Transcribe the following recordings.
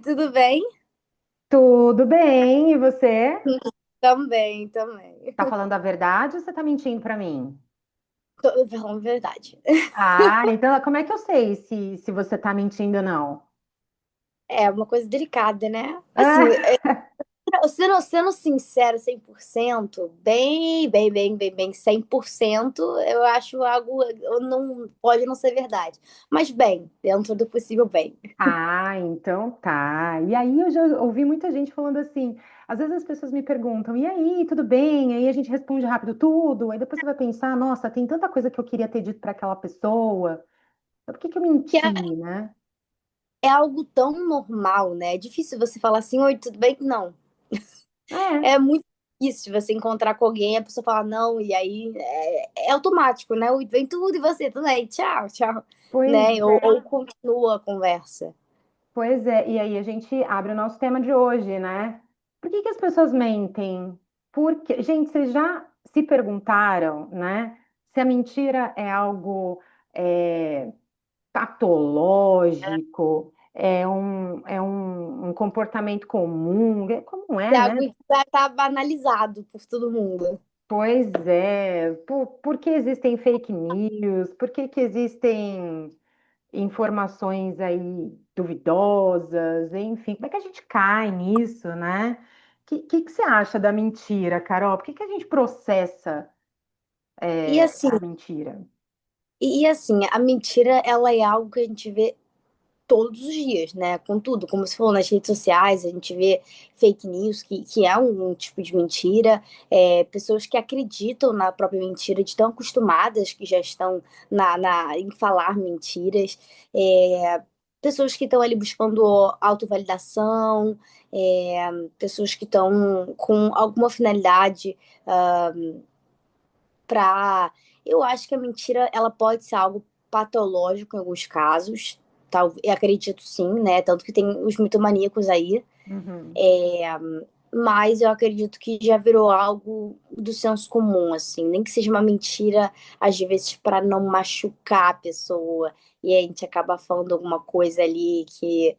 tudo bem? Tudo bem, e você? Também, também. Tá falando a verdade ou você tá mentindo pra mim? Tô falando a verdade. Ah, então como é que eu sei se você tá mentindo ou não? É uma coisa delicada, né? Assim, Ah, sendo sincero 100%, bem 100%, eu acho algo, não pode não ser verdade. Mas bem, dentro do possível, bem. então tá. E aí eu já ouvi muita gente falando assim, às vezes as pessoas me perguntam, e aí, tudo bem? Aí a gente responde rápido tudo, aí depois você vai pensar, nossa, tem tanta coisa que eu queria ter dito pra aquela pessoa, por que que eu Que menti, é, né? é algo tão normal, né? É difícil você falar assim, oi, tudo bem? Não. É, É muito difícil você encontrar com alguém, a pessoa fala não, e aí é automático, né? Vem tudo e você também, tchau, tchau, pois né? Ou continua a conversa. Pois é, e aí a gente abre o nosso tema de hoje, né? Por que que as pessoas mentem? Porque, gente, vocês já se perguntaram, né? Se a mentira é algo é, patológico, é um comportamento comum, como É é, né? algo que já está banalizado por todo mundo. Pois é, por que existem fake news? Por que que existem informações aí duvidosas, enfim, como é que a gente cai nisso, né? O que você acha da mentira, Carol? Por que que a gente processa E assim, a mentira? e assim, a mentira, ela é algo que a gente vê todos os dias, né? Contudo, como você falou, nas redes sociais, a gente vê fake news, que é um tipo de mentira, pessoas que acreditam na própria mentira, de tão acostumadas que já estão em falar mentiras, pessoas que estão ali buscando autovalidação, pessoas que estão com alguma finalidade para. Eu acho que a mentira ela pode ser algo patológico em alguns casos. Eu acredito sim, né? Tanto que tem os mitomaníacos aí. Uhum. É, mas eu acredito que já virou algo do senso comum, assim. Nem que seja uma mentira, às vezes, para não machucar a pessoa. E a gente acaba falando alguma coisa ali que,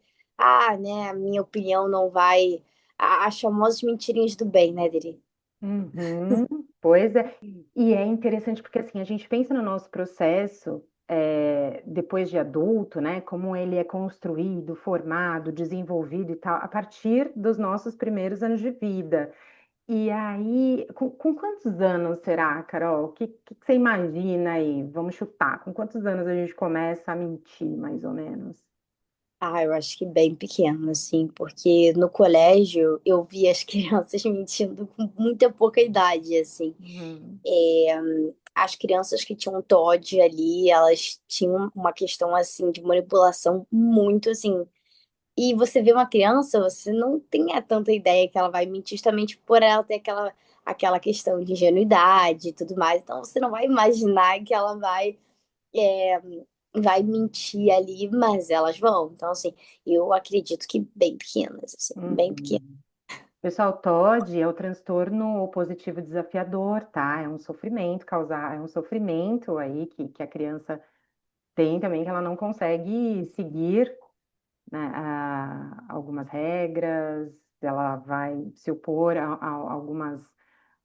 né, a minha opinião não vai. As famosas mentirinhas do bem, né, Diri? Uhum, pois é. E é interessante porque assim, a gente pensa no nosso processo depois de adulto, né? Como ele é construído, formado, desenvolvido e tal, a partir dos nossos primeiros anos de vida. E aí, com quantos anos será, Carol? O que você imagina aí? Vamos chutar. Com quantos anos a gente começa a mentir, mais ou menos? Eu acho que bem pequeno, assim, porque no colégio eu via as crianças mentindo com muita pouca idade, assim. Uhum. As crianças que tinham TOD ali, elas tinham uma questão, assim, de manipulação muito, assim. E você vê uma criança, você não tem tanta ideia que ela vai mentir, justamente por ela ter aquela questão de ingenuidade e tudo mais. Então você não vai imaginar que ela é, vai mentir ali, mas elas vão. Então, assim, eu acredito que bem pequenas, assim, bem pequenas. Uhum. Pessoal, TOD é o transtorno positivo desafiador, tá? É um sofrimento causar, é um sofrimento aí que a criança tem também, que ela não consegue seguir, né, algumas regras, ela vai se opor a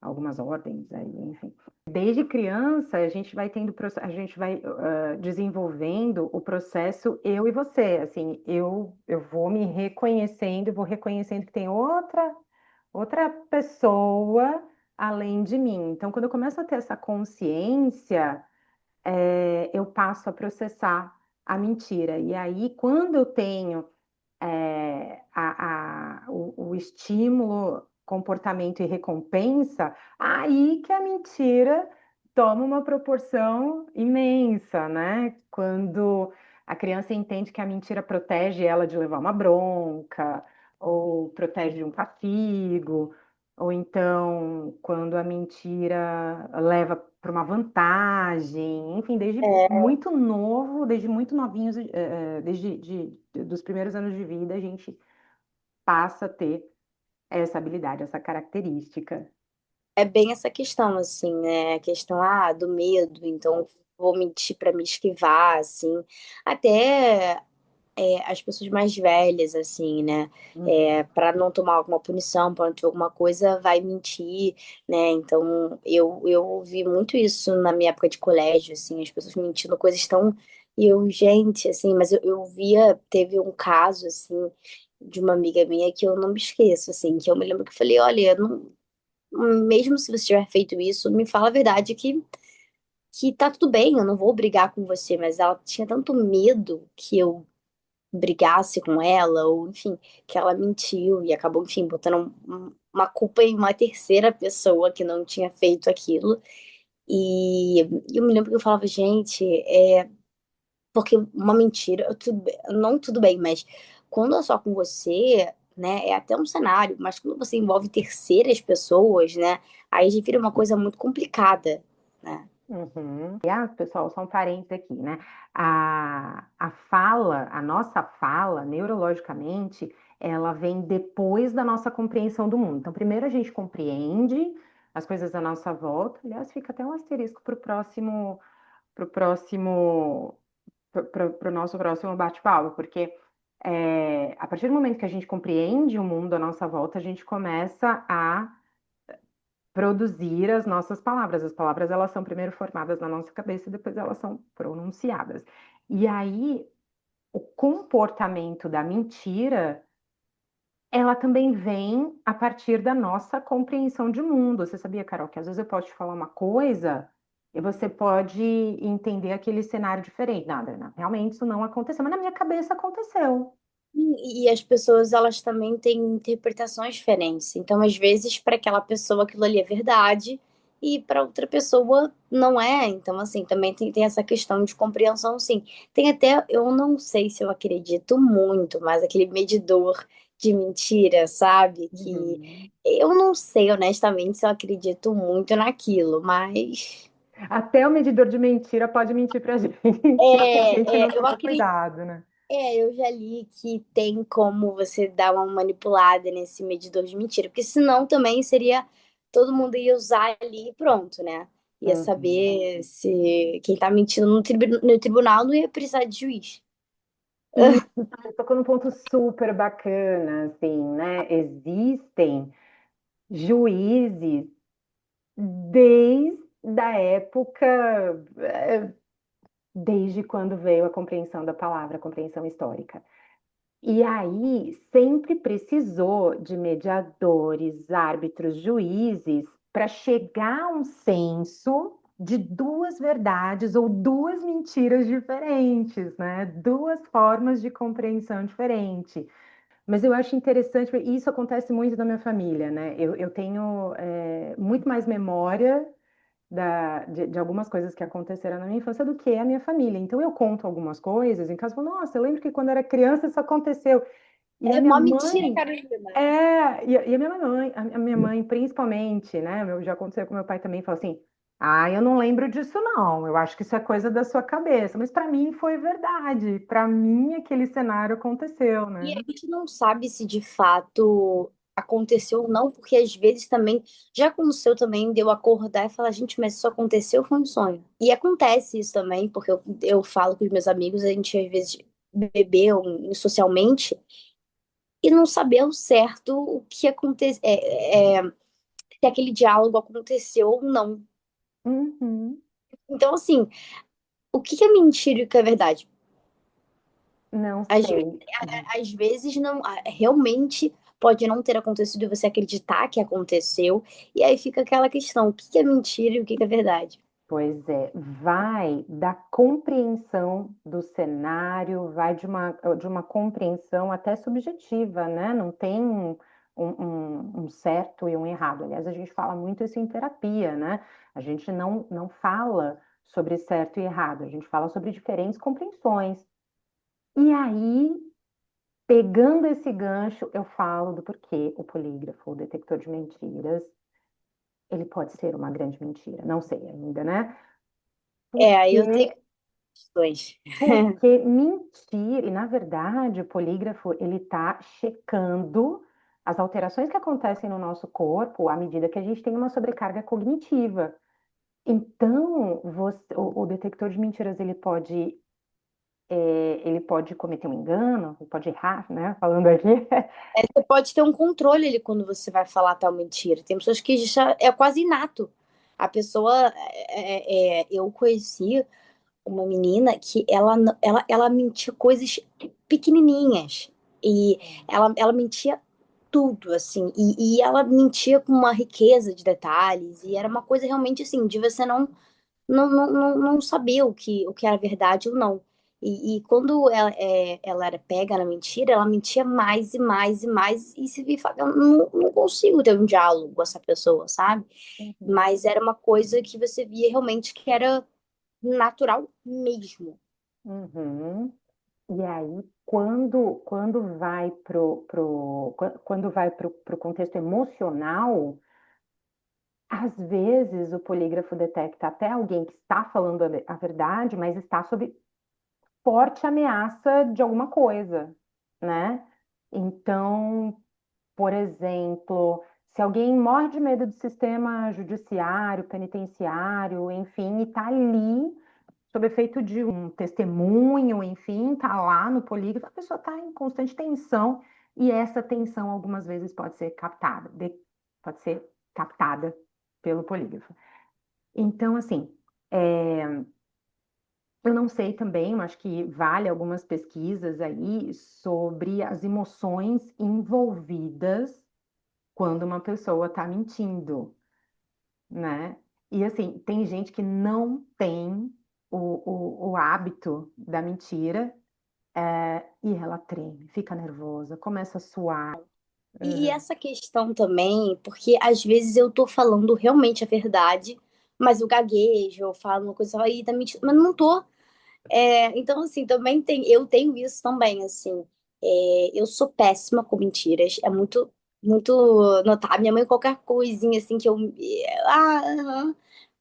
algumas ordens aí, enfim. Desde criança, a gente vai tendo, a gente vai desenvolvendo o processo eu e você, assim, eu vou me reconhecendo, vou reconhecendo que tem outra pessoa além de mim. Então, quando eu começo a ter essa consciência, eu passo a processar a mentira. E aí, quando eu tenho o estímulo, comportamento e recompensa, aí que a mentira toma uma proporção imensa, né? Quando a criança entende que a mentira protege ela de levar uma bronca, ou protege de um castigo, ou então quando a mentira leva para uma vantagem, enfim, desde É, muito novo, desde muito novinhos, dos primeiros anos de vida, a gente passa a ter essa habilidade, essa característica. é bem essa questão, assim, né? A questão, do medo, então vou mentir para me esquivar, assim. Até. as pessoas mais velhas, assim, né? Uhum. Para não tomar alguma punição, para não ter alguma coisa, vai mentir, né? Então, eu ouvi muito isso na minha época de colégio, assim, as pessoas mentindo coisas tão. E eu, gente, assim, mas eu via, teve um caso, assim, de uma amiga minha que eu não me esqueço, assim, que eu me lembro que eu falei, olha, eu não, mesmo se você tiver feito isso, me fala a verdade que tá tudo bem, eu não vou brigar com você, mas ela tinha tanto medo que eu brigasse com ela, ou enfim, que ela mentiu e acabou, enfim, botando uma culpa em uma terceira pessoa que não tinha feito aquilo. E eu me lembro que eu falava, gente, porque uma mentira, não tudo bem, mas quando é só com você, né, é até um cenário, mas quando você envolve terceiras pessoas, né, aí já vira uma coisa muito complicada, né? Uhum. E, pessoal, só um parênteses aqui, né? A fala, a nossa fala, neurologicamente, ela vem depois da nossa compreensão do mundo. Então, primeiro a gente compreende as coisas à nossa volta. Aliás, fica até um asterisco para o próximo, para o nosso próximo bate-papo, porque a partir do momento que a gente compreende o mundo à nossa volta, a gente começa a produzir as nossas palavras. As palavras, elas são primeiro formadas na nossa cabeça e depois elas são pronunciadas. E aí, o comportamento da mentira, ela também vem a partir da nossa compreensão de mundo. Você sabia, Carol, que às vezes eu posso te falar uma coisa e você pode entender aquele cenário diferente. Nada, não, realmente isso não aconteceu, mas na minha cabeça aconteceu. E as pessoas, elas também têm interpretações diferentes. Então, às vezes, para aquela pessoa aquilo ali é verdade e para outra pessoa não é. Então, assim, também tem essa questão de compreensão, sim. Tem até, eu não sei se eu acredito muito, mas aquele medidor de mentira, sabe? Que Uhum. eu não sei, honestamente, se eu acredito muito naquilo, mas. Até o medidor de mentira pode mentir pra gente, se a gente não Eu tomar acredito. cuidado, né? Eu já li que tem como você dar uma manipulada nesse medidor de mentira, porque senão também seria todo mundo ia usar ali e pronto, né? Ia Uhum. saber se quem tá mentindo no tribunal não ia precisar de juiz. E você tocou num ponto super bacana, assim, né? Existem juízes desde a época, eh, desde quando veio a compreensão da palavra, a compreensão histórica. E aí sempre precisou de mediadores, árbitros, juízes para chegar a um senso de duas verdades ou duas mentiras diferentes, né? Duas formas de compreensão diferente. Mas eu acho interessante, porque isso acontece muito na minha família, né? Eu tenho muito mais memória de algumas coisas que aconteceram na minha infância do que a minha família. Então eu conto algumas coisas em casa, e falo, nossa, eu lembro que quando era criança isso aconteceu. E a É minha uma mentira, mãe, Carolina. e a minha mãe principalmente, né? Já aconteceu com meu pai também, falou assim: ah, eu não lembro disso, não. Eu acho que isso é coisa da sua cabeça. Mas para mim foi verdade. Para mim aquele cenário aconteceu, E a né? gente não sabe se de fato aconteceu ou não, porque às vezes também, já aconteceu também, deu acordar e falar, gente, mas isso aconteceu, foi um sonho. E acontece isso também, porque eu falo com os meus amigos, a gente às vezes bebeu socialmente e não saber ao certo o que aconteceu, se aquele diálogo aconteceu ou não. Uhum. Então, assim, o que é mentira e o que é verdade? Não Às, ve- sei. às vezes não, realmente pode não ter acontecido e você acreditar que aconteceu, e aí fica aquela questão, o que é mentira e o que é verdade? Pois é, vai da compreensão do cenário, vai de uma compreensão até subjetiva, né? Não tem um certo e um errado. Aliás, a gente fala muito isso em terapia, né? A gente não fala sobre certo e errado, a gente fala sobre diferentes compreensões. E aí, pegando esse gancho, eu falo do porquê o polígrafo, o detector de mentiras, ele pode ser uma grande mentira. Não sei ainda, né? Aí eu tenho Porque questões. Porque mentir, e na verdade o polígrafo ele está checando as alterações que acontecem no nosso corpo à medida que a gente tem uma sobrecarga cognitiva. Então, o detector de mentiras ele pode ele pode cometer um engano, ele pode errar, né? Falando aqui. Você pode ter um controle ali quando você vai falar tal mentira. Tem pessoas que já é quase inato. A pessoa, eu conheci uma menina que ela mentia coisas pequenininhas. E ela mentia tudo, assim. E ela mentia com uma riqueza de detalhes. E era uma coisa realmente assim, de você não sabia o que era verdade ou não. E quando ela era pega na mentira, ela mentia mais e mais e mais. E se via, eu não consigo ter um diálogo com essa pessoa, sabe? Uhum. Mas era uma coisa que você via realmente que era natural mesmo. Uhum. E aí, quando vai quando vai pro contexto emocional, às vezes o polígrafo detecta até alguém que está falando a verdade, mas está sob forte ameaça de alguma coisa, né? Então, por exemplo, se alguém morre de medo do sistema judiciário, penitenciário, enfim, e está ali sob efeito de um testemunho, enfim, está lá no polígrafo, a pessoa está em constante tensão e essa tensão algumas vezes pode ser captada, pode ser captada pelo polígrafo. Então, assim, eu não sei também, eu acho que vale algumas pesquisas aí sobre as emoções envolvidas quando uma pessoa está mentindo, né? E assim, tem gente que não tem o hábito da mentira, e ela treme, fica nervosa, começa a suar. E Uhum. essa questão também, porque às vezes eu tô falando realmente a verdade, mas eu gaguejo, eu falo uma coisa aí tá mentindo, mas não tô. Então, assim, também eu tenho isso também, assim. Eu sou péssima com mentiras. É muito notável. Minha mãe, qualquer coisinha assim que eu. Aham,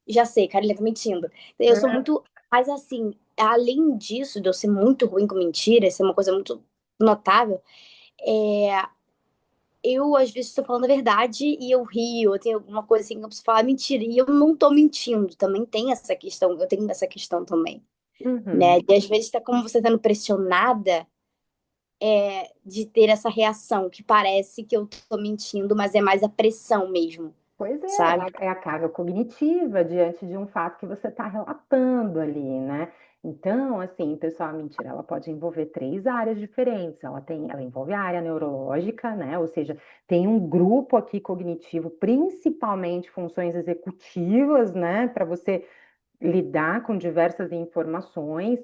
já sei, Carolina tá mentindo. Eu sou muito. Mas, assim, além disso, de eu ser muito ruim com mentiras, ser uma coisa muito notável, é, eu às vezes estou falando a verdade e eu rio, eu tenho alguma coisa assim que eu preciso falar mentira. E eu não tô mentindo. Também tem essa questão, eu tenho essa questão também, né? Uhum. E às vezes tá como você sendo pressionada de ter essa reação, que parece que eu tô mentindo, mas é mais a pressão mesmo, Pois sabe? é a carga cognitiva diante de um fato que você está relatando ali, né? Então, assim, pessoal, a mentira, ela pode envolver três áreas diferentes. Ela envolve a área neurológica, né? Ou seja, tem um grupo aqui cognitivo, principalmente funções executivas, né? Para você lidar com diversas informações.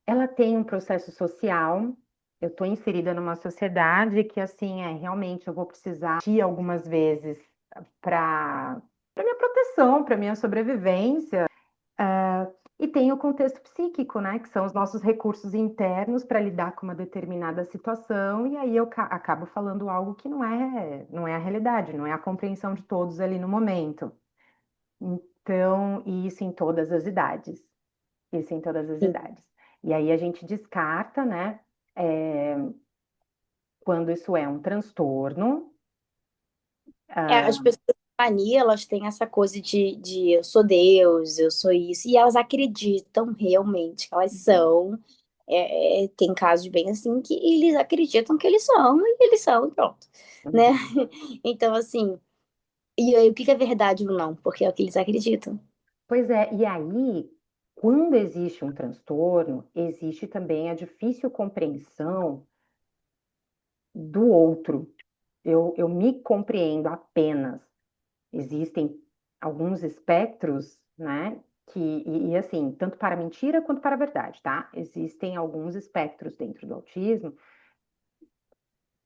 Ela tem um processo social. Eu estou inserida numa sociedade que, assim, realmente eu vou precisar de algumas vezes para minha proteção, para minha sobrevivência. E tem o contexto psíquico, né? Que são os nossos recursos internos para lidar com uma determinada situação. E aí eu acabo falando algo que não é a realidade, não é a compreensão de todos ali no momento. Então, e isso em todas as idades. Isso em todas as Sim. idades. E aí a gente descarta, né? é, Quando isso é um transtorno. As ah, pessoas com mania, elas têm essa coisa de eu sou Deus, eu sou isso, e elas acreditam realmente que elas são. Tem casos bem assim que eles acreditam que eles são, e eles são, e pronto, né? uhum. Então, assim, e aí o que que é verdade ou não? Porque é o que eles acreditam. Pois é, e aí, quando existe um transtorno, existe também a difícil compreensão do outro. Eu me compreendo apenas. Existem alguns espectros, né? Assim, tanto para a mentira quanto para a verdade, tá? Existem alguns espectros dentro do autismo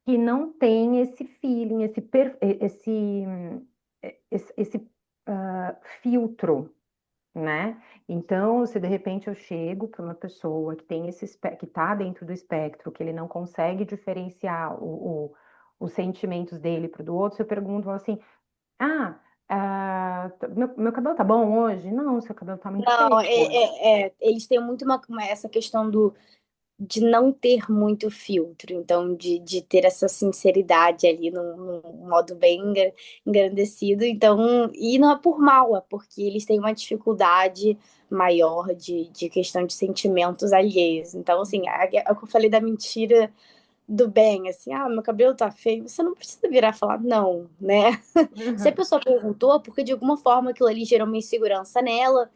que não tem esse feeling, esse filtro, né? Então, se de repente eu chego para uma pessoa que tem que está dentro do espectro, que ele não consegue diferenciar os sentimentos dele para o do outro, se eu pergunto assim, ah, meu cabelo tá bom hoje? Não, seu cabelo tá muito Não, feio hoje. eles têm muito essa questão de não ter muito filtro, então de ter essa sinceridade ali num modo bem engrandecido, então, e não é por mal, é porque eles têm uma dificuldade maior de questão de sentimentos alheios. Então, assim, é o que eu falei da mentira do bem, assim, ah, meu cabelo tá feio, você não precisa virar e falar não, né? Se a Uhum. pessoa perguntou, porque de alguma forma aquilo ali gerou uma insegurança nela,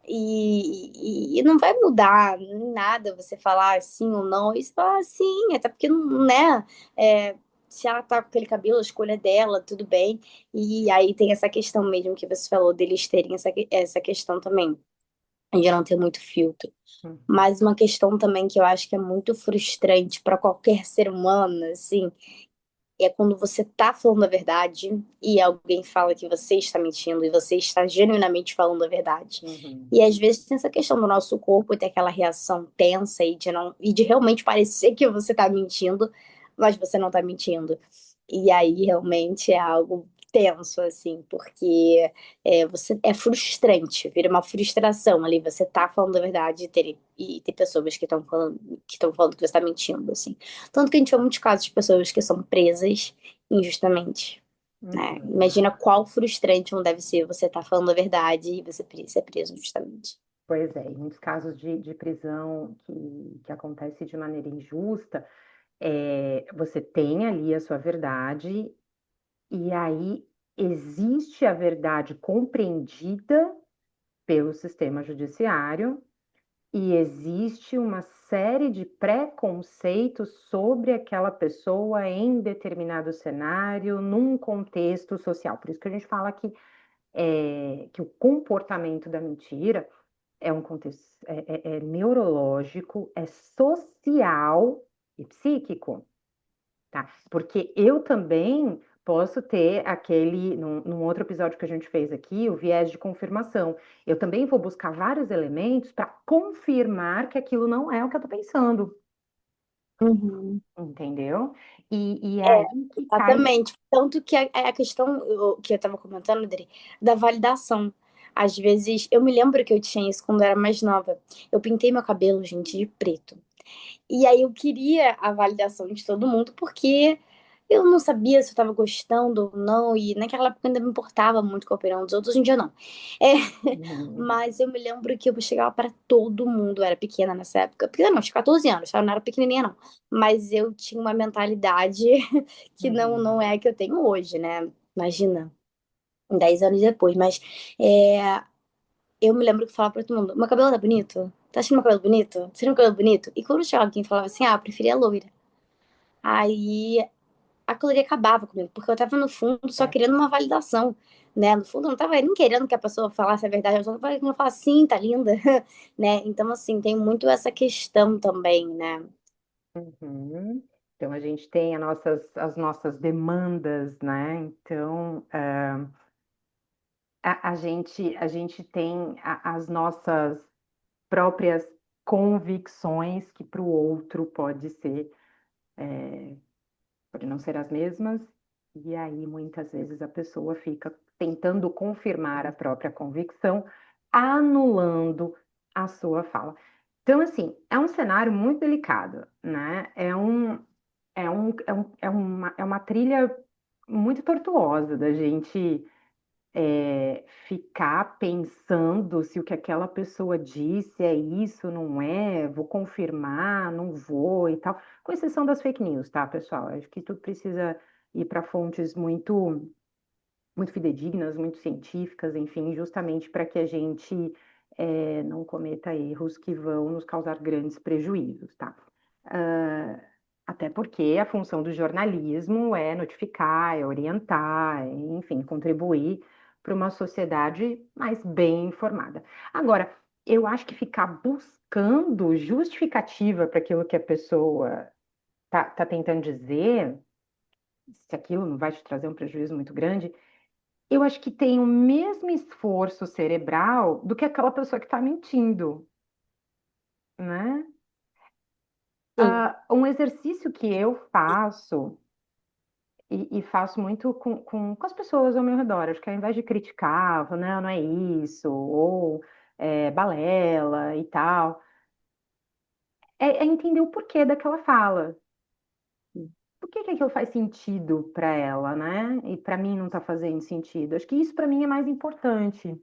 e não vai mudar em nada você falar sim ou não. Isso fala sim, até porque não, né? É, se ela tá com aquele cabelo, a escolha é dela, tudo bem. E aí tem essa questão mesmo que você falou, deles terem essa questão também, de não ter muito filtro. Uhum. Mas uma questão também que eu acho que é muito frustrante para qualquer ser humano, assim, é quando você tá falando a verdade e alguém fala que você está mentindo e você está genuinamente falando a verdade. Uhum. E às vezes tem essa questão do nosso corpo ter aquela reação tensa e de não e de realmente parecer que você tá mentindo, mas você não tá mentindo. E aí realmente é algo tenso, assim, porque você é frustrante, vira uma frustração ali, você tá falando a verdade e ter pessoas que estão falando que você tá mentindo, assim. Tanto que a gente vê muitos casos de pessoas que são presas injustamente, né? Uhum. Imagina qual frustrante não deve ser você tá falando a verdade e você ser preso injustamente. Pois é, em muitos casos de prisão que acontece de maneira injusta, você tem ali a sua verdade, e aí existe a verdade compreendida pelo sistema judiciário, e existe uma série de preconceitos sobre aquela pessoa em determinado cenário, num contexto social. Por isso que a gente fala que o comportamento da mentira é um contexto é neurológico, é social e psíquico, tá? Porque eu também posso ter num outro episódio que a gente fez aqui, o viés de confirmação. Eu também vou buscar vários elementos para confirmar que aquilo não é o que eu estou pensando, Uhum. entendeu? E é aí que cai. Exatamente. Tanto que a questão que eu estava comentando, Adri, da validação. Às vezes, eu me lembro que eu tinha isso quando eu era mais nova. Eu pintei meu cabelo, gente, de preto. E aí eu queria a validação de todo mundo, porque eu não sabia se eu estava gostando ou não, e naquela época eu ainda me importava muito com a opinião dos outros, hoje em dia não. É, Uhum, mas eu me lembro que eu chegava para todo mundo, eu era pequena nessa época. Pequena não, tinha 14 anos, tá? Eu não era pequenininha não. Mas eu tinha uma mentalidade que não uhum, é a que eu tenho hoje, né? Imagina, 10 anos depois. Mas é, eu me lembro que eu falava pra todo mundo: meu cabelo tá bonito? Tá achando meu cabelo bonito? Tá achando meu cabelo bonito? E quando chegava alguém e falava assim: ah, eu preferia loira. Aí a caloria acabava comigo, porque eu tava no fundo só é. querendo uma validação, né? No fundo eu não tava nem querendo que a pessoa falasse a verdade, eu só tava querendo falar assim, tá linda, né? Então, assim, tem muito essa questão também, né? Uhum. Então a gente tem as nossas demandas, né? Então a gente tem as nossas próprias convicções que para o outro pode não ser as mesmas, e aí muitas vezes a pessoa fica tentando confirmar a própria convicção, anulando a sua fala. Então, assim, é um cenário muito delicado, né? É uma trilha muito tortuosa da gente ficar pensando se o que aquela pessoa disse é isso, não é, vou confirmar, não vou e tal. Com exceção das fake news, tá, pessoal? Acho que tudo precisa ir para fontes muito, muito fidedignas, muito científicas, enfim, justamente para que a gente não cometa erros que vão nos causar grandes prejuízos, tá? Ah, até porque a função do jornalismo é notificar, é orientar, enfim, contribuir para uma sociedade mais bem informada. Agora, eu acho que ficar buscando justificativa para aquilo que a pessoa tá tentando dizer, se aquilo não vai te trazer um prejuízo muito grande, eu acho que tem o mesmo esforço cerebral do que aquela pessoa que está mentindo, né? Sim. Um exercício que eu faço e faço muito com as pessoas ao meu redor. Acho que ao invés de criticar, falar, não, não é isso, ou balela e tal, é entender o porquê daquela fala. Por que que aquilo faz sentido para ela, né? E para mim não está fazendo sentido. Acho que isso para mim é mais importante.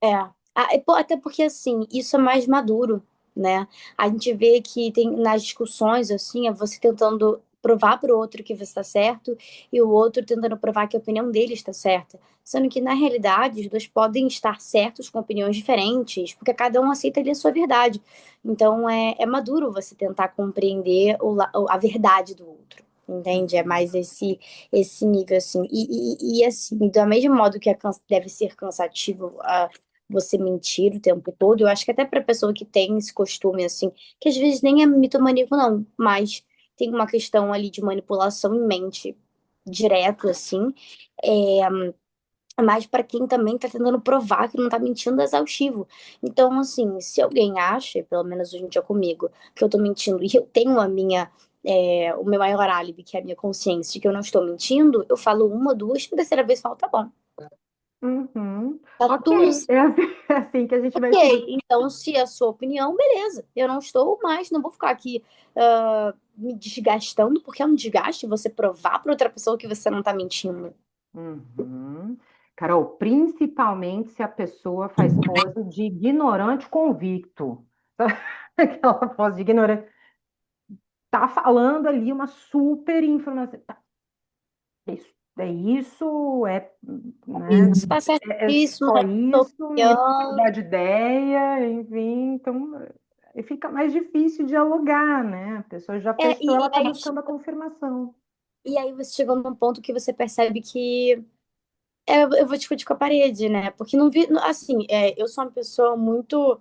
É. Até porque, assim, isso é mais maduro, né? A gente vê que tem nas discussões, assim, é você tentando provar para o outro que você está certo e o outro tentando provar que a opinião dele está certa. Sendo que, na realidade, os dois podem estar certos com opiniões diferentes, porque cada um aceita ali a sua verdade. Então, é maduro você tentar compreender a verdade do outro. Entende? É mais esse nível, assim. Assim, do mesmo modo que deve ser cansativo você mentir o tempo todo. Eu acho que até para pessoa que tem esse costume, assim, que às vezes nem é mitomaníaco, não, mas tem uma questão ali de manipulação em mente direto, assim, é, mas para quem também tá tentando provar que não tá mentindo é exaustivo. Então, assim, se alguém acha, pelo menos hoje em dia comigo, que eu tô mentindo e eu tenho o meu maior álibi, que é a minha consciência de que eu não estou mentindo, eu falo uma, duas, a terceira vez falo, tá bom. Uhum. Tá tudo Ok, é assim, é assim que a gente vai seguir. Ok, então se é a sua opinião, beleza. Eu não estou mais, não vou ficar aqui me desgastando, porque é um desgaste você provar para outra pessoa que você não tá mentindo. Uhum. Carol, principalmente se a pessoa faz pose de ignorante convicto. Aquela pose de ignorante. Tá falando ali uma super informação. Tá, isso, né? Isso, tá É certíssimo, só é a sua isso, e ele pode opinião. mudar de ideia, enfim, então fica mais difícil dialogar, né? A pessoa já É, fechou, ela tá aí, buscando a confirmação. e aí você chegou num ponto que você percebe que eu vou discutir com a parede, né? Porque não vi, assim, eu sou uma pessoa muito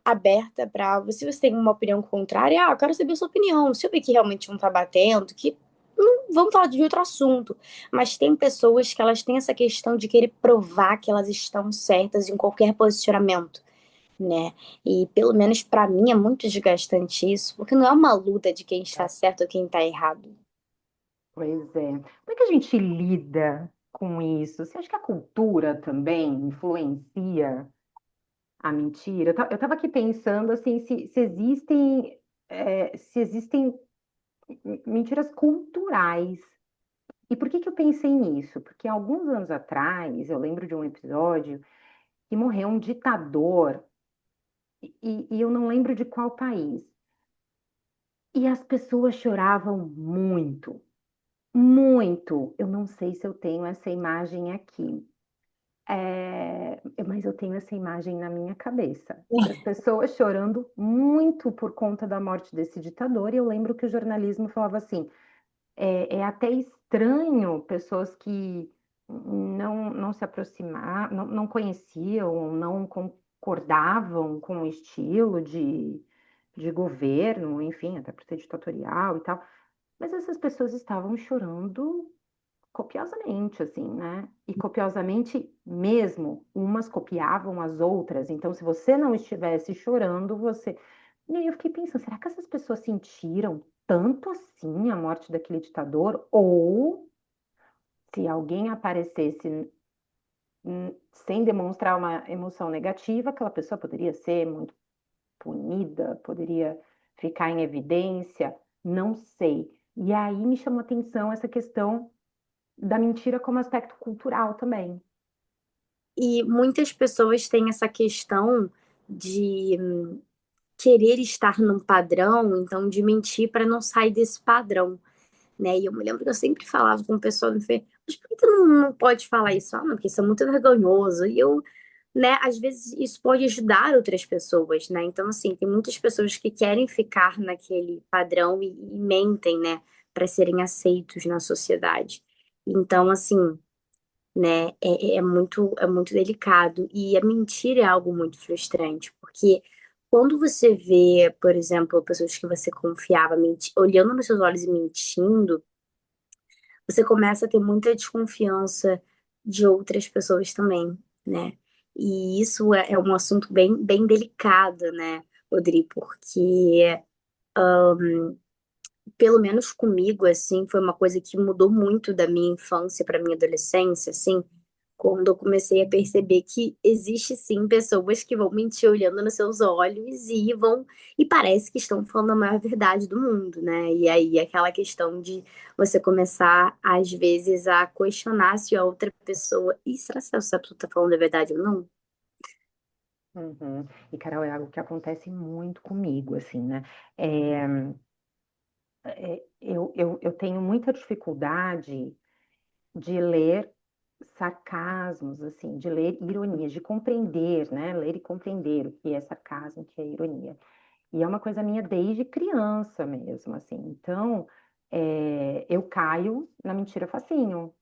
aberta para. Se você tem uma opinião contrária, eu quero saber a sua opinião. Se eu ver que realmente não tá batendo, que vamos falar de outro assunto. Mas tem pessoas que elas têm essa questão de querer provar que elas estão certas em qualquer posicionamento, né? E pelo menos para mim é muito desgastante isso, porque não é uma luta de quem está certo ou quem está errado. Pois é. Como é que a gente lida com isso? Você acha que a cultura também influencia a mentira? Eu estava aqui pensando assim, se existem mentiras culturais. E por que que eu pensei nisso? Porque alguns anos atrás, eu lembro de um episódio que morreu um ditador, e eu não lembro de qual país. E as pessoas choravam muito, muito. Eu não sei se eu tenho essa imagem aqui. Mas eu tenho essa imagem na minha cabeça, das pessoas chorando muito por conta da morte desse ditador, e eu lembro que o jornalismo falava assim, é até estranho pessoas que não se aproximavam, não conheciam, não concordavam com o estilo de governo, enfim, até por ser ditatorial e tal, mas essas pessoas estavam chorando copiosamente, assim, né? E copiosamente mesmo, umas copiavam as outras. Então, se você não estivesse chorando, você. E aí eu fiquei pensando, será que essas pessoas sentiram tanto assim a morte daquele ditador? Ou se alguém aparecesse sem demonstrar uma emoção negativa, aquela pessoa poderia ser muito punida, poderia ficar em evidência? Não sei. E aí me chamou a atenção essa questão da mentira como aspecto cultural também. E muitas pessoas têm essa questão de querer estar num padrão, então de mentir para não sair desse padrão, né? E eu me lembro que eu sempre falava com o pessoal, mas por que tu não pode falar isso? Ah, não, porque isso é muito vergonhoso. E eu, né, às vezes isso pode ajudar outras pessoas, né? Então, assim, tem muitas pessoas que querem ficar naquele padrão e mentem, né, para serem aceitos na sociedade. Então, assim, né, é muito delicado. E a mentira é algo muito frustrante, porque quando você vê, por exemplo, pessoas que você confiava olhando nos seus olhos e mentindo, você começa a ter muita desconfiança de outras pessoas também, né? E isso é um assunto bem, bem delicado, né, Rodri? Porque, pelo menos comigo, assim, foi uma coisa que mudou muito da minha infância para minha adolescência, assim, quando eu comecei a perceber que existe sim pessoas que vão mentir olhando nos seus olhos e vão e parece que estão falando a maior verdade do mundo, né? E aí aquela questão de você começar às vezes a questionar se a outra pessoa, e será que essa pessoa tá falando a verdade ou não? Uhum. E, Carol, é algo que acontece muito comigo, assim, né? É, eu tenho muita dificuldade de ler sarcasmos, assim, de ler ironias, de compreender, né? Ler e compreender o que é sarcasmo, o que é ironia. E é uma coisa minha desde criança mesmo, assim. Então, eu caio na mentira facinho,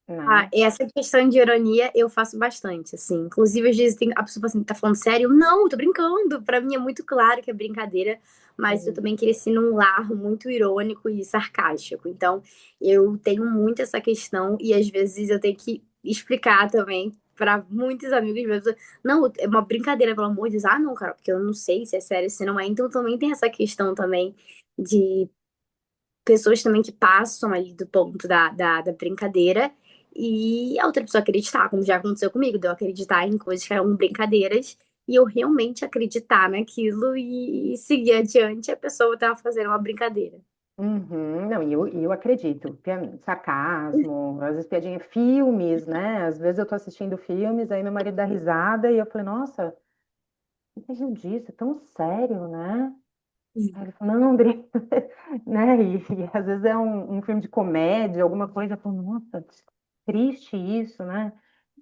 Ah, né? essa questão de ironia eu faço bastante, assim. Inclusive, às vezes tem, a pessoa fala assim, tá falando sério? Não, eu tô brincando. Pra mim é muito claro que é brincadeira, mas eu também cresci num lar muito irônico e sarcástico. Então, eu tenho muito essa questão e às vezes eu tenho que explicar também pra muitos amigos meus. Não, é uma brincadeira, pelo amor de Deus. Ah, não, cara, porque eu não sei se é sério, se não é. Então, também tem essa questão também de pessoas também que passam ali do ponto da brincadeira e a outra pessoa acreditar, como já aconteceu comigo, de eu acreditar em coisas que eram brincadeiras e eu realmente acreditar naquilo e seguir adiante, a pessoa estava fazendo uma brincadeira. Uhum, não, e eu acredito, piamente, sarcasmo, às vezes piadinha, filmes, né? Às vezes eu tô assistindo filmes, aí meu marido dá risada e eu falei, nossa, o que você riu disso? É tão sério, né? Aí ele falou, não, André, né? E às vezes é um filme de comédia, alguma coisa, eu falo, nossa, triste isso, né?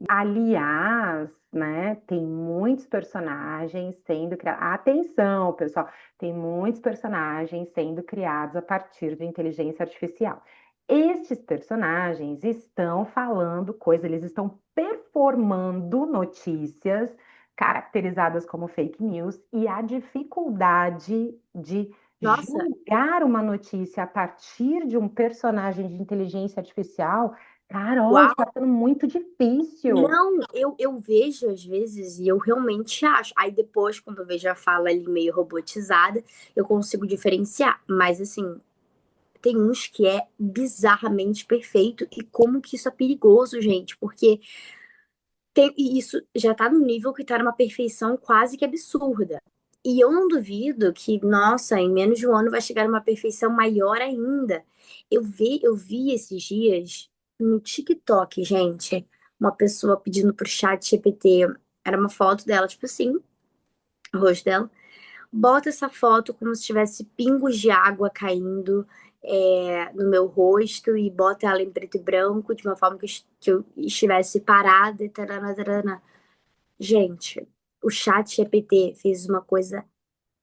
Aliás, né, tem muitos personagens sendo criados. Atenção, pessoal, tem muitos personagens sendo criados a partir de inteligência artificial. Estes personagens estão falando coisas, eles estão performando notícias caracterizadas como fake news e a dificuldade de Nossa, julgar uma notícia a partir de um personagem de inteligência artificial. Carol, uau! está sendo muito difícil. Não, eu vejo às vezes e eu realmente acho. Aí depois, quando eu vejo a fala ali meio robotizada, eu consigo diferenciar. Mas assim, tem uns que é bizarramente perfeito. E como que isso é perigoso, gente? Porque e isso já tá num nível que tá numa perfeição quase que absurda. E eu não duvido que, nossa, em menos de um ano vai chegar numa perfeição maior ainda. Eu vi esses dias no TikTok, gente, uma pessoa pedindo pro chat GPT, era uma foto dela, tipo assim, o rosto dela. Bota essa foto como se tivesse pingos de água caindo no meu rosto e bota ela em preto e branco, de uma forma que eu estivesse parada e tarana, tarana. Gente, o chat GPT fez uma coisa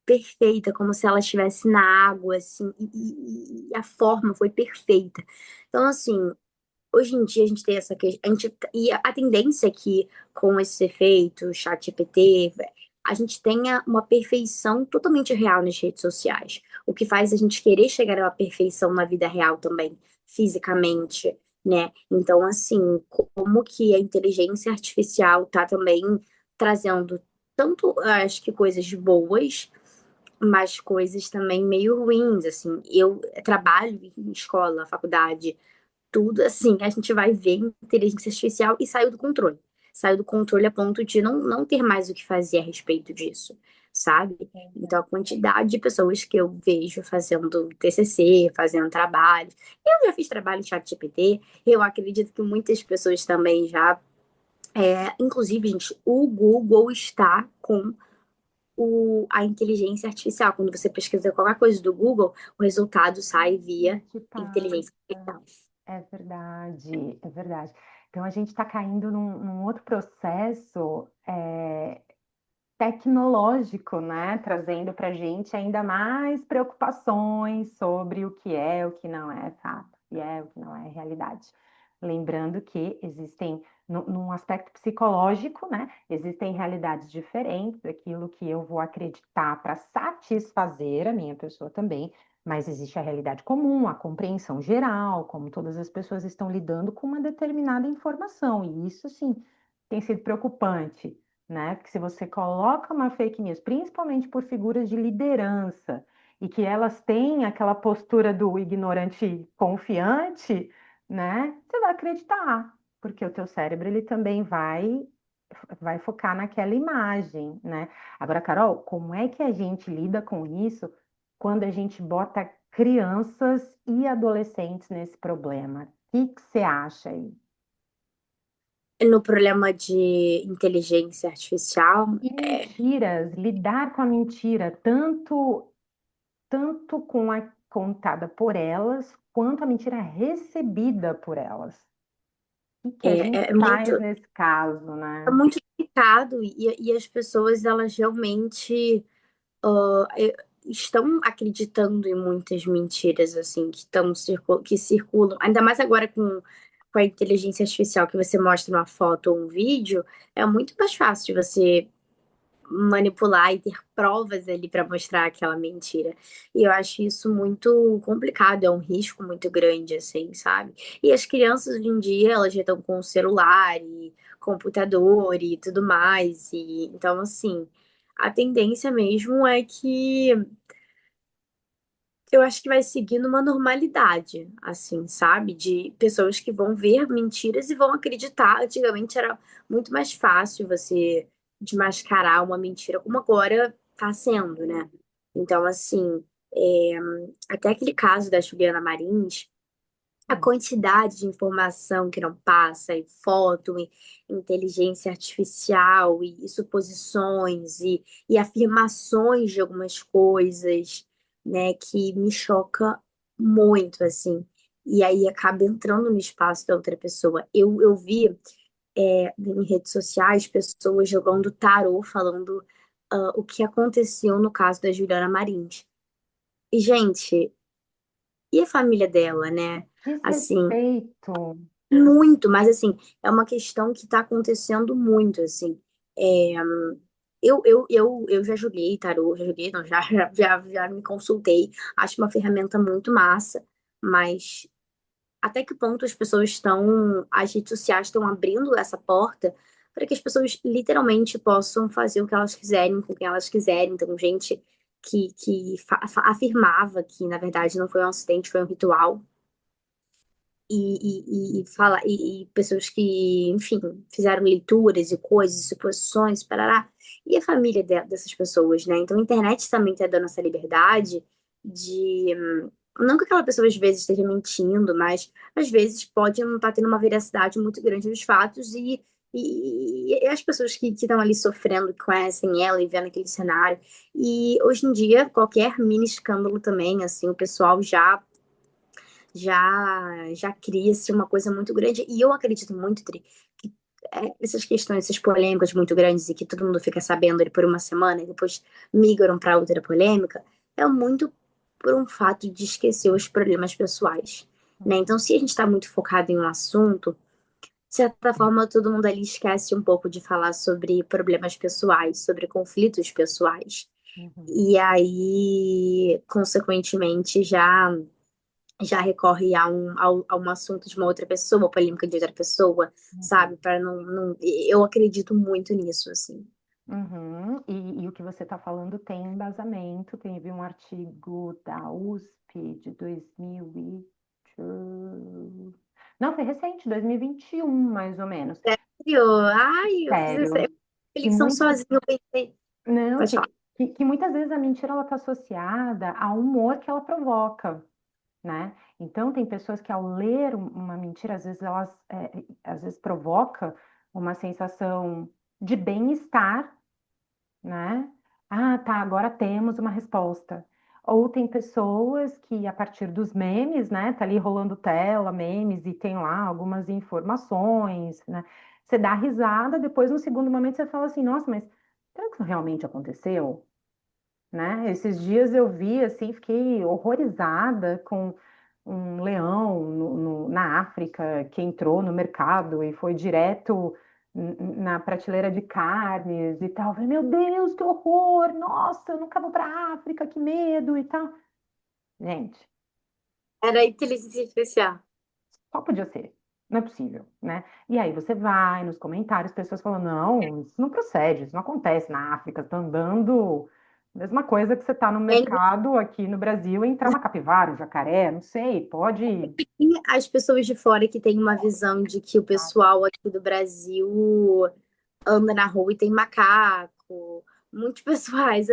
perfeita, como se ela estivesse na água, assim, e a forma foi perfeita. Então, assim, hoje em dia a gente tem essa questão, e a tendência é que com esses efeitos, chat GPT, a gente tenha uma perfeição totalmente real nas redes sociais, o que faz a gente querer chegar a uma perfeição na vida real também, fisicamente, né? Então, assim, como que a inteligência artificial tá também trazendo tanto, acho que coisas boas, mas coisas também meio ruins, assim. Eu trabalho em escola, faculdade, tudo assim, a gente vai ver inteligência artificial e saiu do controle. Saiu do controle a ponto de não ter mais o que fazer a respeito disso, sabe? Então, a quantidade de pessoas que eu vejo fazendo TCC, fazendo trabalho. Eu já fiz trabalho em ChatGPT, eu acredito que muitas pessoas também já. Inclusive, gente, o Google está com a inteligência artificial. Quando você pesquisa qualquer coisa do Google, o resultado sai via Gente, passa. inteligência artificial. É verdade, é verdade. Então a gente está caindo num outro processo tecnológico, né? Trazendo para a gente ainda mais preocupações sobre o que é, o que não é fato, o que é, o que não é realidade. Lembrando que existem, num aspecto psicológico, né? Existem realidades diferentes daquilo que eu vou acreditar para satisfazer a minha pessoa também, mas existe a realidade comum, a compreensão geral, como todas as pessoas estão lidando com uma determinada informação, e isso, sim, tem sido preocupante, né? Porque se você coloca uma fake news, principalmente por figuras de liderança, e que elas têm aquela postura do ignorante confiante, né? Você vai acreditar. porque o teu cérebro ele também vai focar naquela imagem, né? Agora, Carol, como é que a gente lida com isso quando a gente bota crianças e adolescentes nesse problema? O que você acha aí? No problema de inteligência artificial, E mentiras, lidar com a mentira, tanto com a contada por elas, quanto a mentira recebida por elas. O que a gente é faz muito, nesse caso, é né? muito complicado e as pessoas, elas realmente estão acreditando em muitas mentiras, assim, que circulam, ainda mais agora com a inteligência artificial, que você mostra uma foto ou um vídeo, é muito mais fácil de você manipular e ter provas ali para mostrar aquela mentira. E eu acho isso muito complicado, é um risco muito grande, assim, sabe? E as crianças hoje em dia, elas já estão com celular e computador e tudo mais, e então, assim, a tendência mesmo é que eu acho que vai seguir numa normalidade, assim, sabe? De pessoas que vão ver mentiras e vão acreditar. Antigamente era muito mais fácil você desmascarar uma mentira, como agora tá sendo, né? Então, assim, é, até aquele caso da Juliana Marins, a Hum, quantidade de informação que não passa, e foto, e inteligência artificial, e suposições, e afirmações de algumas coisas, né, que me choca muito, assim. E aí acaba entrando no espaço da outra pessoa. Eu vi em redes sociais pessoas jogando tarô, falando o que aconteceu no caso da Juliana Marins. E, gente, e a família dela, né? Assim, desrespeito. muito, mas assim, é uma questão que está acontecendo muito, assim. É, eu já joguei tarô, já joguei, não, já me consultei. Acho uma ferramenta muito massa, mas até que ponto as redes sociais estão abrindo essa porta para que as pessoas literalmente possam fazer o que elas quiserem com quem elas quiserem. Então, gente afirmava que, na verdade, não foi um acidente, foi um ritual e pessoas que, enfim, fizeram leituras e coisas, suposições, parará, e a família dessas pessoas, né? Então a internet também está dando essa liberdade de. Não que aquela pessoa às vezes esteja mentindo, mas às vezes pode não estar tendo uma veracidade muito grande dos fatos e as pessoas que estão ali sofrendo, que conhecem ela e vendo aquele cenário. E hoje em dia, qualquer mini escândalo também, assim, o pessoal já cria-se uma coisa muito grande. E eu acredito muito, Tri, que essas questões, essas polêmicas muito grandes e que todo mundo fica sabendo ali por uma semana e depois migram para outra polêmica, é muito por um fato de esquecer os problemas pessoais. Né? Então, se a gente está muito focado em um assunto, de certa forma, todo mundo ali esquece um pouco de falar sobre problemas pessoais, sobre conflitos pessoais. Uhum, E aí, consequentemente, já recorre a um assunto de uma outra pessoa, polêmica de outra pessoa, uhum, sabe? Para não. Eu acredito muito nisso, assim. uhum. E o que você está falando tem embasamento. Teve um artigo da USP de 2000 Não, foi recente, 2021, mais ou menos. Sério? Ai, eu fiz essa Sério, que reflexão muitas, sozinha, eu pensei. não, Pode falar. que muitas vezes a mentira ela está associada ao humor que ela provoca, né? Então tem pessoas que ao ler uma mentira, às vezes às vezes provoca uma sensação de bem-estar, né? Ah, tá, agora temos uma resposta. Ou tem pessoas que, a partir dos memes, né? Tá ali rolando tela, memes, e tem lá algumas informações, né? Você dá risada, depois no segundo momento você fala assim, nossa, mas será que isso realmente aconteceu? Né? Esses dias eu vi, assim, fiquei horrorizada com um leão na África que entrou no mercado e foi direto na prateleira de carnes e tal. Eu falei, meu Deus, que horror! Nossa, eu nunca vou para a África, que medo e tal. Gente, Era inteligência artificial. só podia ser. Não é possível, né? E aí você vai nos comentários, pessoas falando, não, isso não procede, isso não acontece na África, tá andando Mesma coisa que você está no mercado aqui no Brasil e entrar uma capivara, um jacaré, não sei, pode. E as pessoas de fora que têm uma visão de que o pessoal aqui do Brasil anda na rua e tem macaco. Muitos pessoais,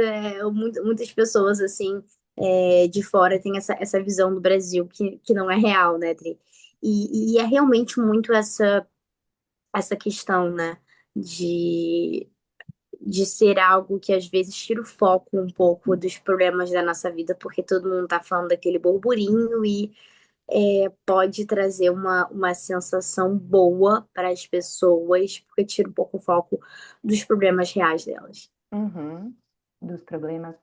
muitas pessoas assim de fora têm essa visão do Brasil que não é real, né, Dri? E é realmente muito essa questão, né, de, de ser algo que às vezes tira o foco um pouco dos problemas da nossa vida, porque todo mundo tá falando daquele burburinho e pode trazer uma sensação boa para as pessoas, porque tira um pouco o foco dos problemas reais delas. Uhum, dos problemas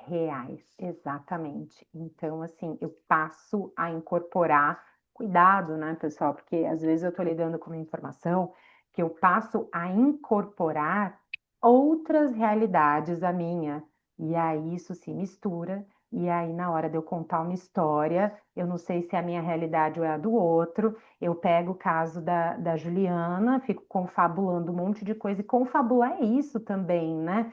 reais, exatamente. Então, assim, eu passo a incorporar, cuidado, né, pessoal, porque às vezes eu estou lidando com uma informação que eu passo a incorporar outras realidades à minha, e aí isso se mistura, e aí na hora de eu contar uma história, eu não sei se é a minha realidade ou é a do outro, eu pego o caso da Juliana, fico confabulando um monte de coisa, e confabular é isso também, né?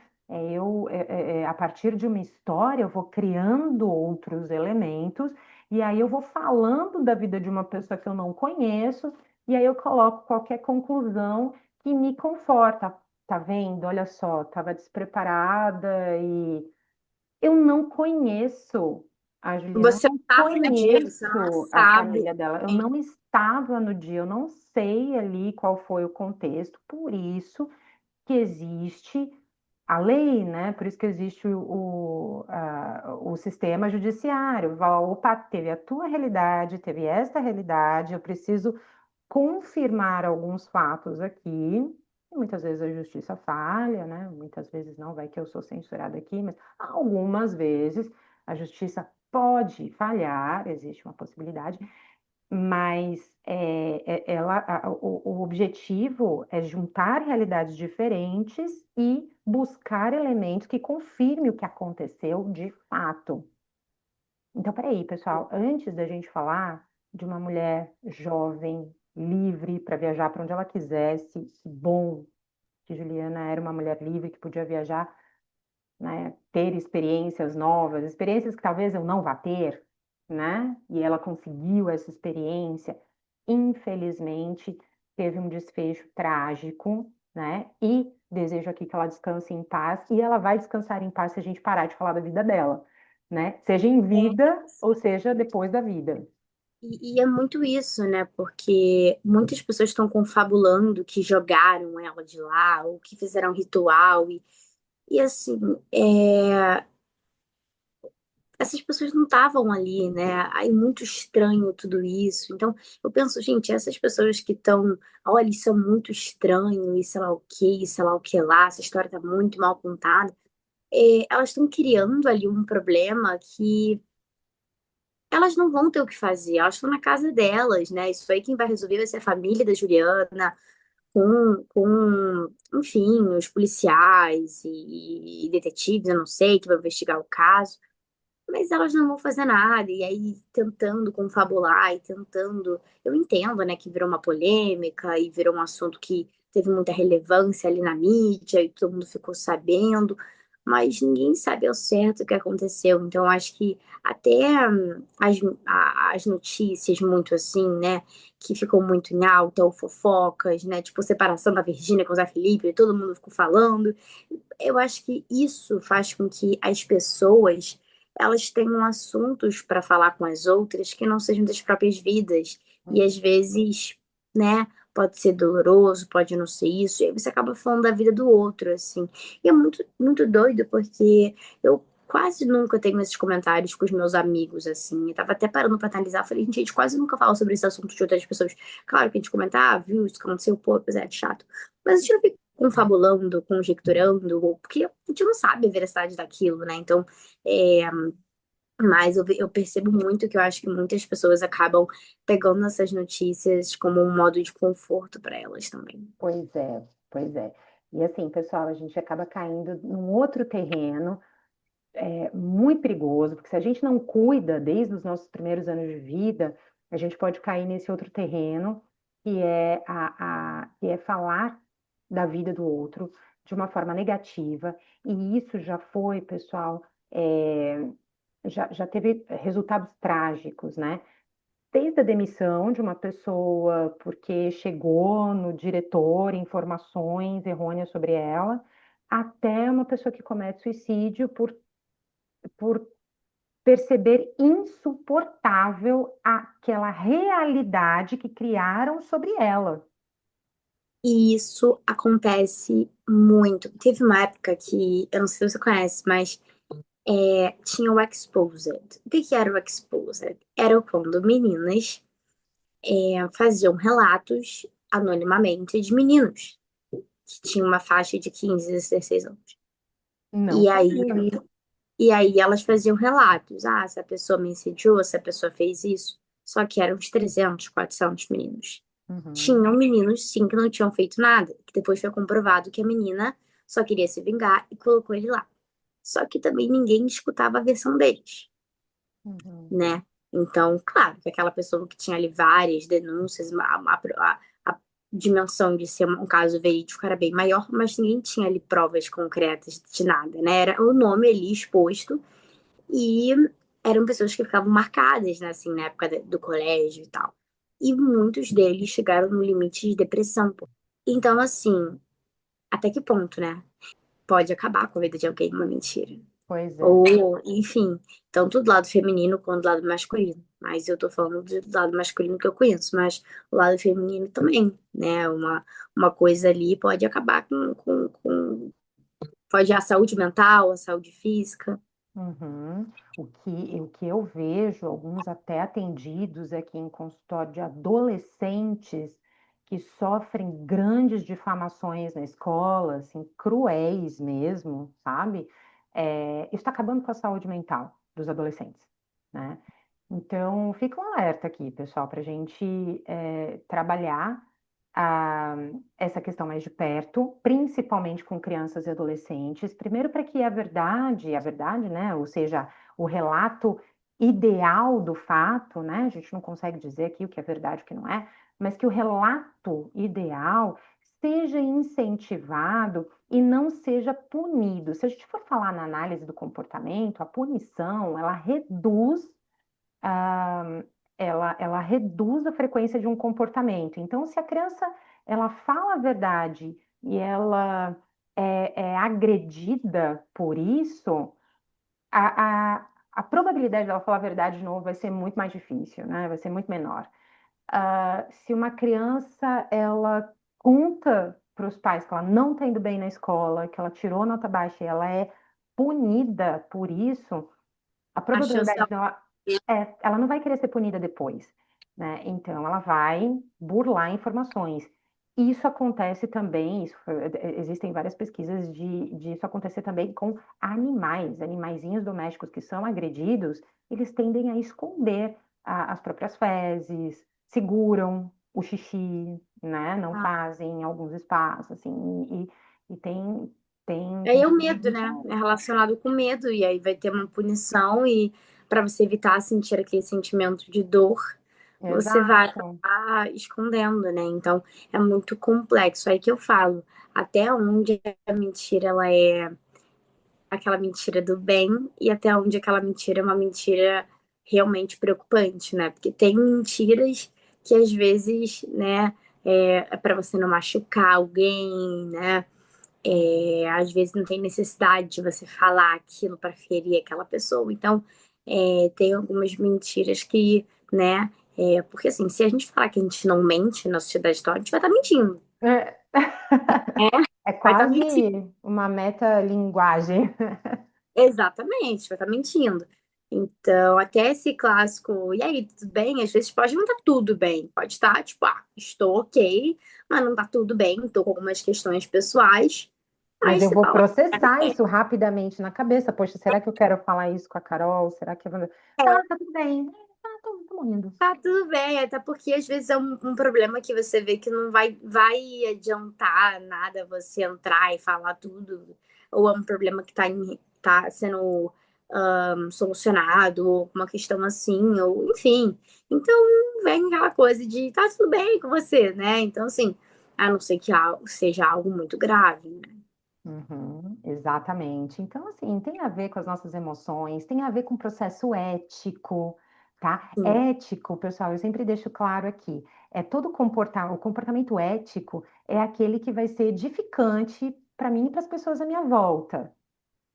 A partir de uma história, eu vou criando outros elementos, e aí eu vou falando da vida de uma pessoa que eu não conheço, e aí eu coloco qualquer conclusão que me conforta. Tá vendo? Olha só, estava despreparada e eu não conheço a Juliana, eu Você não estava no dia, você não conheço a sabe. família dela, eu não estava no dia, eu não sei ali qual foi o contexto, por isso que existe a lei, né? Por isso que existe o sistema judiciário. Opa, teve a tua realidade, teve esta realidade, eu preciso confirmar alguns fatos aqui. E muitas vezes a justiça falha, né? Muitas vezes não, vai que eu sou censurada aqui, mas algumas vezes a justiça pode falhar, existe uma possibilidade, mas o objetivo é juntar realidades diferentes e buscar elementos que confirmem o que aconteceu de fato. Então, peraí, pessoal, antes da gente falar de uma mulher jovem, livre para viajar para onde ela quisesse, que bom que Juliana era uma mulher livre que podia viajar, né, ter experiências novas, experiências que talvez eu não vá ter, né? E ela conseguiu essa experiência. Infelizmente, teve um desfecho trágico, né? E desejo aqui que ela descanse em paz, e ela vai descansar em paz se a gente parar de falar da vida dela, né? Seja em vida ou seja depois da vida. E é muito isso, né? Porque muitas pessoas estão confabulando que jogaram ela de lá, ou que fizeram ritual, e assim, essas pessoas não estavam ali, né? Aí muito estranho tudo isso. Então, eu penso, gente, essas pessoas que estão, olha, isso é muito estranho, e sei lá o que, sei lá o que lá, essa história tá muito mal contada. Elas estão criando ali um problema que elas não vão ter o que fazer, elas estão na casa delas, né? Isso aí quem vai resolver vai ser a família da Juliana, enfim, os policiais e detetives, eu não sei, que vão investigar o caso. Mas elas não vão fazer nada, e aí tentando confabular e tentando. Eu entendo, né, que virou uma polêmica e virou um assunto que teve muita relevância ali na mídia e todo mundo ficou sabendo, mas ninguém sabe ao certo o que aconteceu. Então, acho que até as notícias muito assim, né, que ficou muito em alta, ou fofocas, né, tipo separação da Virgínia com o Zé Felipe, e todo mundo ficou falando. Eu acho que isso faz com que as pessoas elas tenham assuntos para falar com as outras que não sejam das próprias vidas. E às vezes, né, pode ser doloroso, pode não ser isso, e aí você acaba falando da vida do outro, assim. E é muito, muito doido, porque eu quase nunca tenho esses comentários com os meus amigos, assim. Eu tava até parando pra analisar, falei, gente, a gente quase nunca fala sobre esse assunto de outras pessoas. Claro que a gente comenta, viu, isso que aconteceu, pô, pois é chato. Mas a gente não fica confabulando, conjecturando, porque a gente não sabe a veracidade daquilo, né? Então, é, mas eu percebo muito que eu acho que muitas pessoas acabam pegando essas notícias como um modo de conforto para elas também. Pois é, pois é. E assim, pessoal, a gente acaba caindo num outro terreno muito perigoso, porque se a gente não cuida desde os nossos primeiros anos de vida, a gente pode cair nesse outro terreno, que é falar da vida do outro, de uma forma negativa, e isso já foi, pessoal, é, já teve resultados trágicos, né? Desde a demissão de uma pessoa porque chegou no diretor informações errôneas sobre ela, até uma pessoa que comete suicídio por perceber insuportável aquela realidade que criaram sobre ela. E isso acontece muito. Teve uma época que, eu não sei se você conhece, mas tinha o Exposed. O que que era o Exposed? Era quando meninas faziam relatos anonimamente de meninos que tinham uma faixa de 15 a 16 anos. Não E aí, sabia. e aí elas faziam relatos. Ah, essa pessoa me assediou, essa pessoa fez isso. Só que eram uns 300, 400 meninos. Uhum, Tinham meninos, sim, que não tinham feito nada. Que depois foi comprovado que a menina só queria se vingar e colocou ele lá. Só que também ninguém escutava a versão deles, uhum. né? Então, claro, que aquela pessoa que tinha ali várias denúncias, a dimensão de ser um caso verídico era bem maior, mas ninguém tinha ali provas concretas de nada, né? Era o nome ali exposto e eram pessoas que ficavam marcadas, né, assim, na época do colégio e tal. E muitos deles chegaram no limite de depressão, pô. Então, assim, até que ponto, né? Pode acabar com a vida de alguém uma mentira. Pois é. Ou, enfim, tanto do lado feminino quanto do lado masculino. Mas eu tô falando do lado masculino que eu conheço, mas o lado feminino também, né? Uma coisa ali pode acabar pode a saúde mental, a saúde física. Uhum. O que eu vejo, alguns até atendidos aqui em consultório de adolescentes que sofrem grandes difamações na escola, assim, cruéis mesmo, sabe? Isso está acabando com a saúde mental dos adolescentes, né? Então, fica um alerta aqui, pessoal, para a gente trabalhar a- essa questão mais de perto, principalmente com crianças e adolescentes. Primeiro, para que a verdade, né, ou seja, o relato ideal do fato, né, a gente não consegue dizer aqui o que é verdade e o que não é, mas que o relato ideal seja incentivado e não seja punido. Se a gente for falar na análise do comportamento, a punição, ah, ela reduz a frequência de um comportamento. Então, se a criança ela fala a verdade e ela é agredida por isso, a probabilidade dela falar a verdade de novo vai ser muito mais difícil, né? Vai ser muito menor. Se uma criança ela conta para os pais que ela não está indo bem na escola, que ela tirou nota baixa e ela é punida por isso, a A chance probabilidade dela ela não vai querer ser punida depois, né? Então ela vai burlar informações. Isso acontece também, existem várias pesquisas de isso acontecer também com animais, animaizinhos domésticos que são agredidos, eles tendem a esconder as próprias fezes, seguram o xixi, né? Não fazem em alguns espaços, assim, e tem aí é o estudos medo, muito né? É relacionado com medo, e aí vai ter uma punição, e para você evitar sentir aquele sentimento de dor, você vai exato. acabar escondendo, né? Então é muito complexo. Aí que eu falo, até onde a mentira ela é aquela mentira do bem e até onde aquela mentira é uma mentira realmente preocupante, né? Porque tem mentiras que às vezes, né, é para você não machucar alguém, né? Às vezes não tem necessidade de você falar aquilo para ferir aquela pessoa. Então, tem algumas mentiras que, né? Porque assim, se a gente falar que a gente não mente na sociedade atual, a gente vai estar mentindo. É. É, É vai estar quase mentindo. uma metalinguagem. Exatamente, vai estar mentindo. Então, até esse clássico, e aí, tudo bem? Às vezes pode não estar tudo bem. Pode estar, tipo, estou ok, mas não está tudo bem, estou com algumas questões pessoais. Mas Mas eu você vou fala, processar isso rapidamente na cabeça. Poxa, será que eu quero falar isso com a Carol? Será que eu vou... Tá tudo bem. Tô morrendo. tá tudo bem, até porque às vezes é um problema que você vê que não vai adiantar nada você entrar e falar tudo, ou é um problema que tá sendo solucionado, ou uma questão assim, ou enfim. Então vem aquela coisa de tá tudo bem com você, né? Então, assim, a não ser que seja algo muito grave, né? Uhum, exatamente. Então, assim, tem a ver com as nossas emoções, tem a ver com o processo ético, tá? Sim. Ético, pessoal, eu sempre deixo claro aqui, é todo o comportamento ético é aquele que vai ser edificante para mim e para as pessoas à minha volta,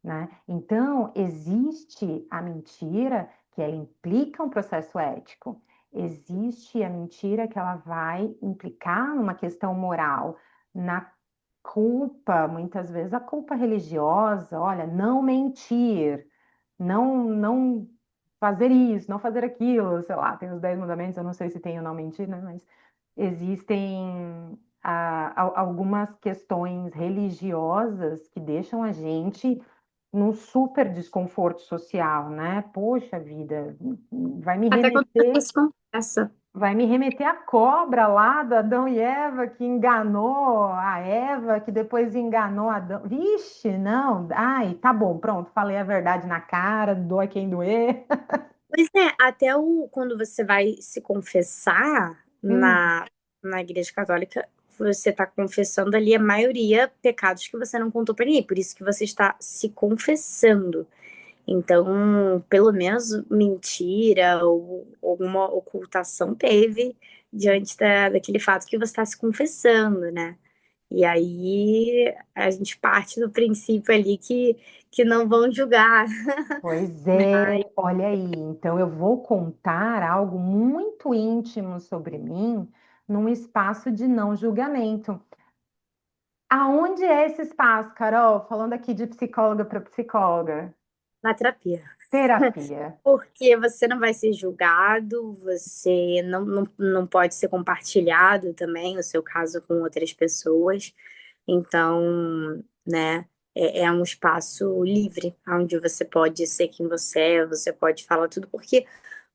né? Então, existe a mentira que ela implica um processo ético. Existe a mentira que ela vai implicar numa questão moral, na culpa, muitas vezes a culpa religiosa, olha, não mentir, não fazer isso, não fazer aquilo, sei lá, tem os 10 mandamentos, eu não sei se tem ou não mentir, né? Mas existem algumas questões religiosas que deixam a gente num super desconforto social, né? Poxa vida, vai me Até quando a pessoa remeter, se confessa. vai me remeter à cobra lá do Adão e Eva que enganou a Eva, que depois enganou Adão. Vixe, não. Ai, tá bom, pronto, falei a verdade na cara, doa quem doer. Pois é, até quando você vai se confessar Hum, na Igreja Católica, você está confessando ali a maioria pecados que você não contou para ninguém, por isso que você está se confessando. Então, pelo menos mentira ou alguma ocultação teve diante daquele fato que você está se confessando, né? E aí a gente parte do princípio ali que não vão julgar. pois é, olha aí. Então eu vou contar algo muito íntimo sobre mim num espaço de não julgamento. Aonde é esse espaço, Carol? Falando aqui de psicóloga para psicóloga. Na terapia. Terapia. Porque você não vai ser julgado, você não pode ser compartilhado também, o seu caso com outras pessoas. Então, né, é um espaço livre, onde você pode ser quem você pode falar tudo, porque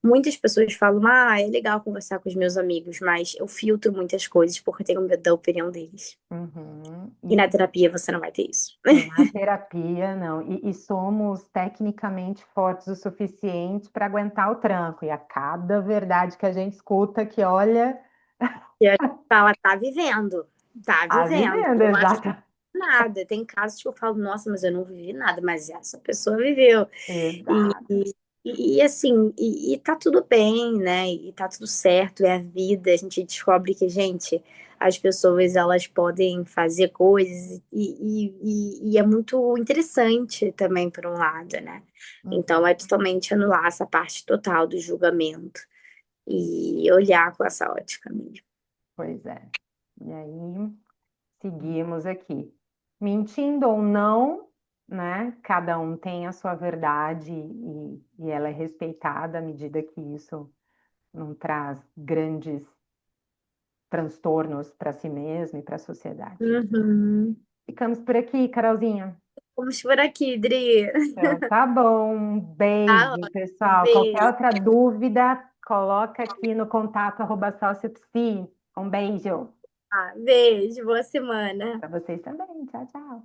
muitas pessoas falam, ah, é legal conversar com os meus amigos, mas eu filtro muitas coisas porque eu tenho medo da opinião deles. Uhum. E na terapia você não vai ter isso. E na terapia, não. E somos tecnicamente fortes o suficiente para aguentar o tranco. E a cada verdade que a gente escuta, que olha, E a gente fala, tá a vivendo. vivendo, Eu acho exata. nada. Tem casos que eu falo, nossa, mas eu não vivi nada, mas essa pessoa viveu. E, Exato. e assim, e tá tudo bem, né? E tá tudo certo, é a vida. A gente descobre que, gente, as pessoas elas podem fazer coisas e é muito interessante também, por um lado, né? Então, Uhum. é totalmente anular essa parte total do julgamento e olhar com essa ótica mesmo. Pois é. E aí, seguimos aqui. Mentindo ou não, né? Cada um tem a sua verdade e ela é respeitada à medida que isso não traz grandes transtornos para si mesmo e para a sociedade. Uhum. Ficamos por aqui, Carolzinha. Vamos por aqui, Dri. Então, tá bom. Um Tá, beijo, ó, pessoal. Qualquer beijo. outra dúvida, coloca aqui no contato @sociopsi. Um beijo Beijo, boa semana. para vocês também. Tchau, tchau.